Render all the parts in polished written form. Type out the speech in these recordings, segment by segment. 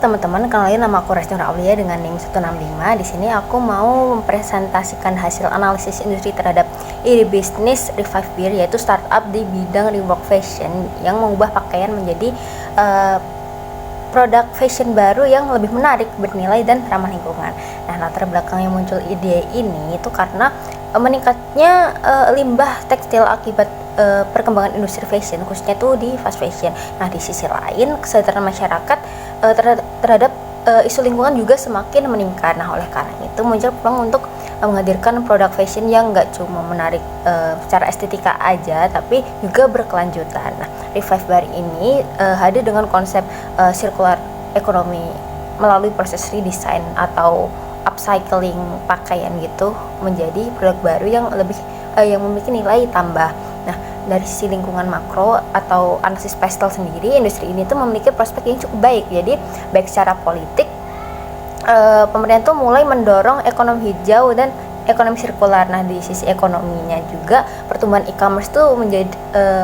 teman-teman, kenalin nama aku Resti Nur Aulia dengan NIM 165. Di sini aku mau mempresentasikan hasil analisis industri terhadap ide bisnis Revive Beer, yaitu startup di bidang rework fashion yang mengubah pakaian menjadi produk fashion baru yang lebih menarik, bernilai dan ramah lingkungan. Nah, latar belakang yang muncul ide ini itu karena meningkatnya limbah tekstil akibat perkembangan industri fashion, khususnya tuh di fast fashion. Nah, di sisi lain kesadaran masyarakat terhadap isu lingkungan juga semakin meningkat. Nah, oleh karena itu muncul peluang untuk menghadirkan produk fashion yang nggak cuma menarik secara estetika aja, tapi juga berkelanjutan. Nah, Revive Bar ini hadir dengan konsep circular economy melalui proses redesign atau upcycling pakaian gitu menjadi produk baru yang lebih yang memiliki nilai tambah. Nah, dari sisi lingkungan makro atau analisis pastel sendiri, industri ini tuh memiliki prospek yang cukup baik. Jadi baik secara politik, pemerintah tuh mulai mendorong ekonomi hijau dan ekonomi sirkular. Nah, di sisi ekonominya juga pertumbuhan e-commerce tuh menjadi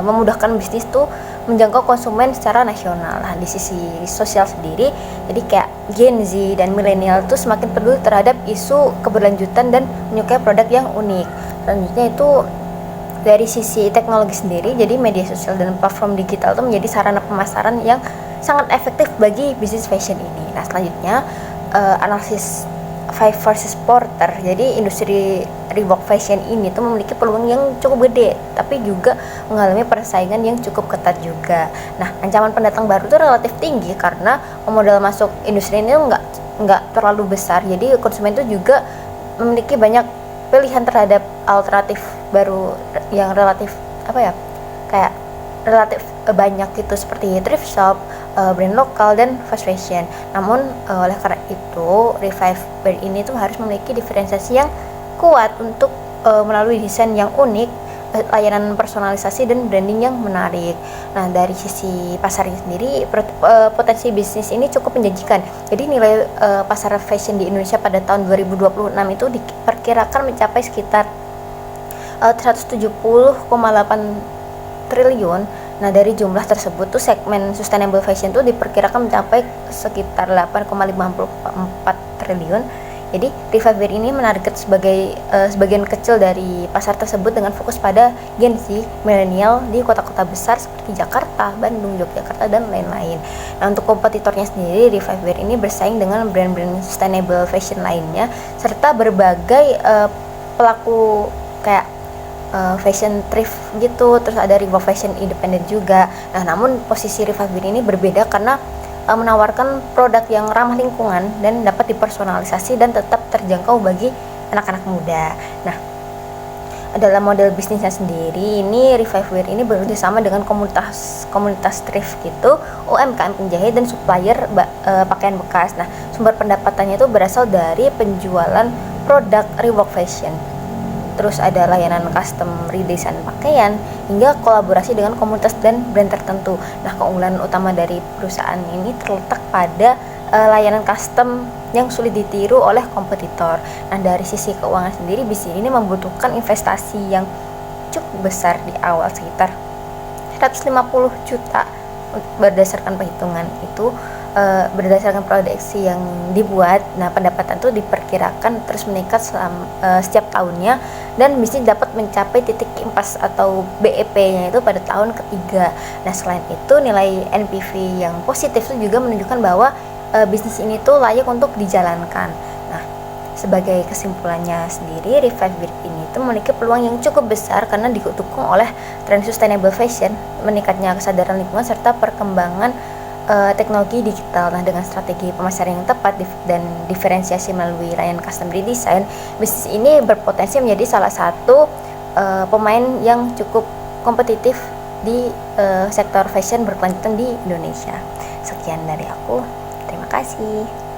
memudahkan bisnis tuh menjangkau konsumen secara nasional. Nah, di sisi sosial sendiri, jadi kayak Gen Z dan milenial tuh semakin peduli terhadap isu keberlanjutan dan menyukai produk yang unik. Selanjutnya itu dari sisi teknologi sendiri, jadi media sosial dan platform digital itu menjadi sarana pemasaran yang sangat efektif bagi bisnis fashion ini. Nah, selanjutnya analisis Five versus Porter. Jadi industri rework fashion ini tuh memiliki peluang yang cukup gede, tapi juga mengalami persaingan yang cukup ketat juga. Nah, ancaman pendatang baru itu relatif tinggi karena modal masuk industri ini nggak terlalu besar. Jadi konsumen itu juga memiliki banyak pilihan terhadap alternatif baru yang relatif kayak relatif banyak gitu, seperti thrift shop, brand lokal dan fast fashion. Namun oleh karena itu Revive Beer ini tuh harus memiliki diferensiasi yang kuat untuk melalui desain yang unik, layanan personalisasi dan branding yang menarik. Nah, dari sisi pasarnya sendiri, potensi bisnis ini cukup menjanjikan. Jadi nilai pasar fashion di Indonesia pada tahun 2026 itu diperkirakan mencapai sekitar 170,8 triliun. Nah, dari jumlah tersebut tuh segmen sustainable fashion tuh diperkirakan mencapai sekitar 8,54 triliun. Jadi Revive Beer ini menarget sebagian kecil dari pasar tersebut dengan fokus pada Gen Z, milenial di kota-kota besar seperti Jakarta, Bandung, Yogyakarta dan lain-lain. Nah, untuk kompetitornya sendiri, Revive Beer ini bersaing dengan brand-brand sustainable fashion lainnya serta berbagai pelaku kayak fashion thrift gitu, terus ada rework fashion independen juga. Nah, namun posisi Revive Beer ini berbeda karena menawarkan produk yang ramah lingkungan dan dapat dipersonalisasi dan tetap terjangkau bagi anak-anak muda. Nah, dalam model bisnisnya sendiri ini Revive Beer ini bekerjasama dengan komunitas thrift gitu, UMKM penjahit dan supplier pakaian bekas. Nah, sumber pendapatannya itu berasal dari penjualan produk rework fashion. Terus ada layanan custom redesign pakaian hingga kolaborasi dengan komunitas dan brand tertentu. Nah, keunggulan utama dari perusahaan ini terletak pada layanan custom yang sulit ditiru oleh kompetitor. Nah, dari sisi keuangan sendiri, bisnis ini membutuhkan investasi yang cukup besar di awal, sekitar 150 juta berdasarkan perhitungan itu. Berdasarkan proyeksi yang dibuat. Nah, pendapatan itu diperkirakan terus meningkat setiap tahunnya dan bisnis dapat mencapai titik impas atau BEP-nya itu pada tahun ketiga. Nah, selain itu nilai NPV yang positif itu juga menunjukkan bahwa bisnis ini tuh layak untuk dijalankan. Nah, sebagai kesimpulannya sendiri, Revive Beer ini tuh memiliki peluang yang cukup besar karena didukung oleh tren sustainable fashion, meningkatnya kesadaran lingkungan serta perkembangan teknologi digital. Nah, dengan strategi pemasaran yang tepat dan diferensiasi melalui layanan custom redesign, bisnis ini berpotensi menjadi salah satu pemain yang cukup kompetitif di sektor fashion berkelanjutan di Indonesia. Sekian dari aku, terima kasih.